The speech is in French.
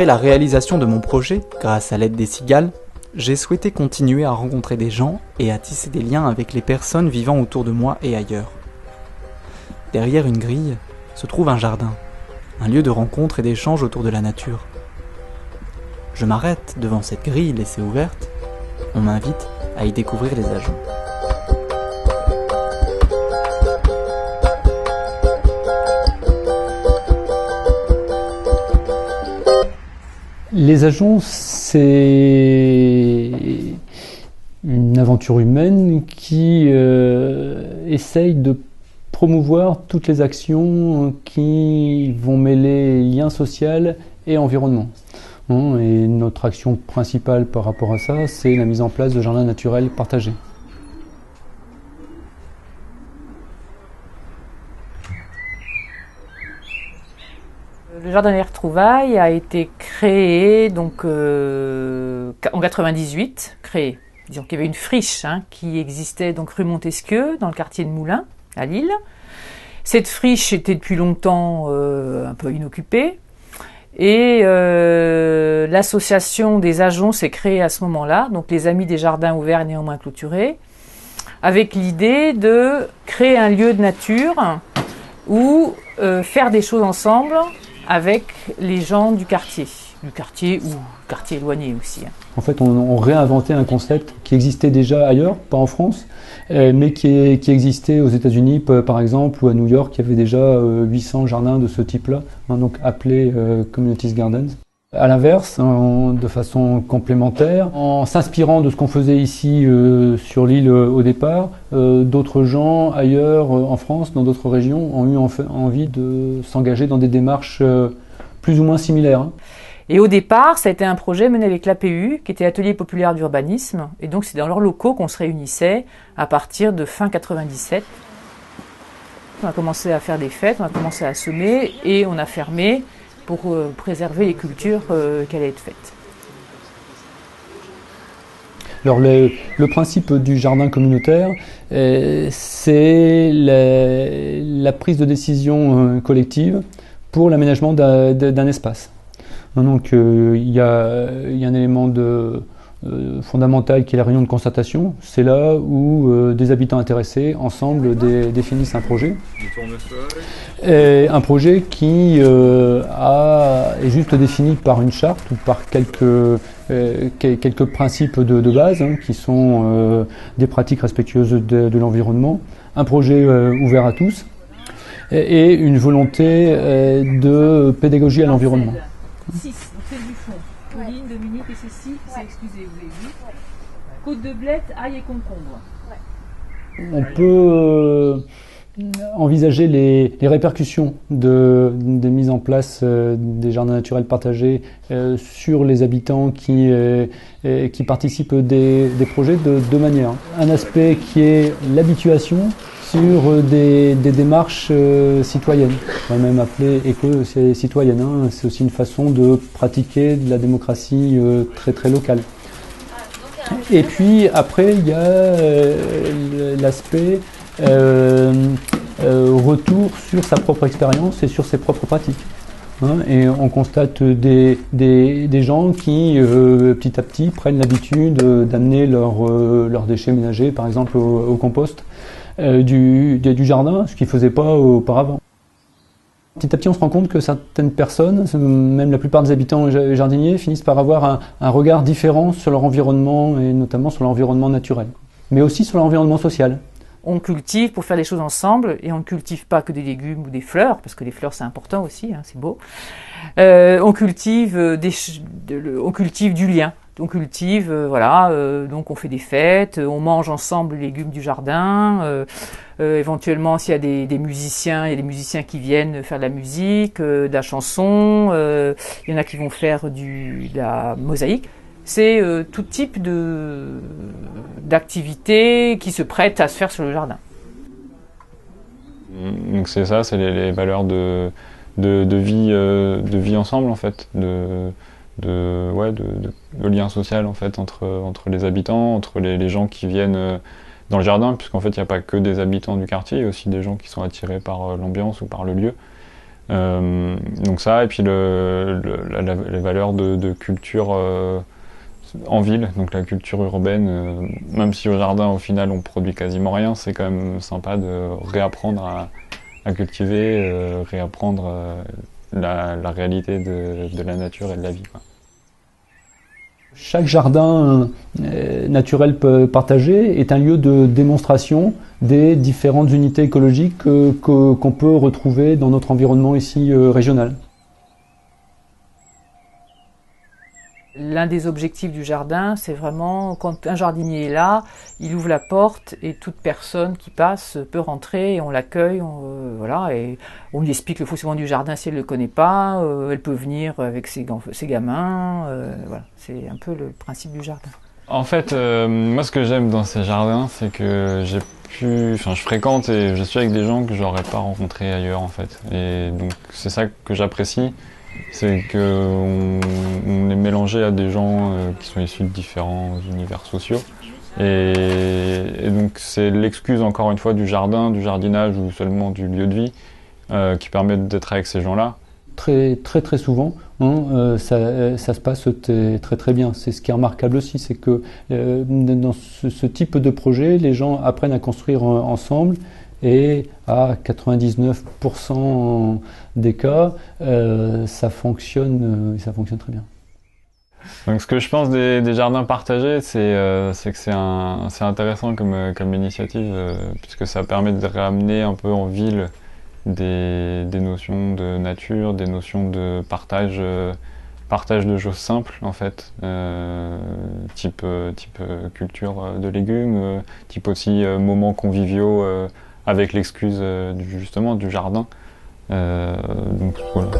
Après la réalisation de mon projet, grâce à l'aide des cigales, j'ai souhaité continuer à rencontrer des gens et à tisser des liens avec les personnes vivant autour de moi et ailleurs. Derrière une grille se trouve un jardin, un lieu de rencontre et d'échange autour de la nature. Je m'arrête devant cette grille laissée ouverte. On m'invite à y découvrir les ajoncs. Les ajoncs, c'est une aventure humaine qui essaye de promouvoir toutes les actions qui vont mêler lien social et environnement. Et notre action principale par rapport à ça, c'est la mise en place de jardins naturels partagés. Le jardin des retrouvailles a été créé donc, en 98, disons qu'il y avait une friche qui existait donc rue Montesquieu, dans le quartier de Moulins, à Lille. Cette friche était depuis longtemps un peu inoccupée. Et l'association des ajoncs s'est créée à ce moment-là, donc les Amis des Jardins Ouverts et Néanmoins Clôturés, avec l'idée de créer un lieu de nature où faire des choses ensemble avec les gens du quartier ou quartier éloigné aussi. En fait, on réinventait un concept qui existait déjà ailleurs, pas en France, mais qui existait aux États-Unis, par exemple, ou à New York, il y avait déjà 800 jardins de ce type-là, donc appelés Community Gardens. À l'inverse, de façon complémentaire, en s'inspirant de ce qu'on faisait ici sur l'île au départ, d'autres gens ailleurs en France, dans d'autres régions, ont eu envie de s'engager dans des démarches plus ou moins similaires. Et au départ, ça a été un projet mené avec l'APU, qui était Atelier populaire d'urbanisme, et donc c'est dans leurs locaux qu'on se réunissait à partir de fin 97. On a commencé à faire des fêtes, on a commencé à semer, et on a fermé pour préserver les cultures qui allaient être faites. Alors le principe du jardin communautaire, c'est la prise de décision collective pour l'aménagement d'un espace. Donc il y a un élément fondamental qui est la réunion de concertation. C'est là où des habitants intéressés ensemble définissent un projet. Et un projet qui est juste défini par une charte ou par quelques principes de base qui sont des pratiques respectueuses de l'environnement. Un projet ouvert à tous et une volonté de pédagogie à l'environnement. 6, donc celle du fond. Pauline, Dominique et Cécile, c'est excusez, vous avez vu. Côte de blettes, ail et concombre. On peut envisager les répercussions des mises en place des jardins naturels partagés sur les habitants qui participent des projets de deux manières. Un aspect qui est l'habituation sur des démarches citoyennes, on va même appeler éco-citoyennes. C'est aussi une façon de pratiquer de la démocratie très très locale. Et puis après, il y a l'aspect retour sur sa propre expérience et sur ses propres pratiques. Et on constate des gens qui, petit à petit, prennent l'habitude d'amener leurs déchets ménagers, par exemple, au compost du jardin, ce qu'ils ne faisaient pas auparavant. Petit à petit, on se rend compte que certaines personnes, même la plupart des habitants et jardiniers, finissent par avoir un regard différent sur leur environnement, et notamment sur l'environnement naturel, mais aussi sur l'environnement social. On cultive pour faire des choses ensemble, et on ne cultive pas que des légumes ou des fleurs, parce que les fleurs c'est important aussi, c'est beau. On cultive du lien. On cultive, donc on fait des fêtes, on mange ensemble les légumes du jardin, éventuellement s'il y a des musiciens, il y a des musiciens qui viennent faire de la musique, de la chanson, il y en a qui vont faire de la mosaïque. C'est tout type d'activités qui se prêtent à se faire sur le jardin. Donc c'est ça, c'est les valeurs de vie ensemble en fait, de lien social en fait entre les habitants, entre les gens qui viennent dans le jardin, puisqu'en fait il n'y a pas que des habitants du quartier, il y a aussi des gens qui sont attirés par l'ambiance ou par le lieu. Donc ça, et puis les valeurs de culture en ville, donc la culture urbaine, même si au jardin au final on produit quasiment rien, c'est quand même sympa de réapprendre à cultiver, réapprendre la réalité de la nature et de la vie, quoi. Chaque jardin naturel partagé est un lieu de démonstration des différentes unités écologiques qu'on peut retrouver dans notre environnement ici régional. L'un des objectifs du jardin, c'est vraiment, quand un jardinier est là, il ouvre la porte et toute personne qui passe peut rentrer et on l'accueille, voilà, et on lui explique le fonctionnement du jardin si elle ne le connaît pas, elle peut venir avec ses gamins, voilà, c'est un peu le principe du jardin. En fait, moi ce que j'aime dans ces jardins, c'est que je fréquente et je suis avec des gens que j'aurais pas rencontrés ailleurs en fait. Et donc c'est ça que j'apprécie. C'est qu'on est mélangé à des gens qui sont issus de différents univers sociaux. Et donc c'est l'excuse encore une fois du jardin, du jardinage ou seulement du lieu de vie qui permet d'être avec ces gens-là. Très souvent, ça se passe très bien. C'est ce qui est remarquable aussi, c'est que dans ce type de projet, les gens apprennent à construire ensemble. Et à 99% des cas, ça fonctionne très bien. Donc ce que je pense des jardins partagés, c'est que c'est intéressant comme initiative, puisque ça permet de ramener un peu en ville des notions de nature, des notions de partage de choses simples en fait, type culture de légumes, type aussi moments conviviaux avec l'excuse justement du jardin. Donc voilà.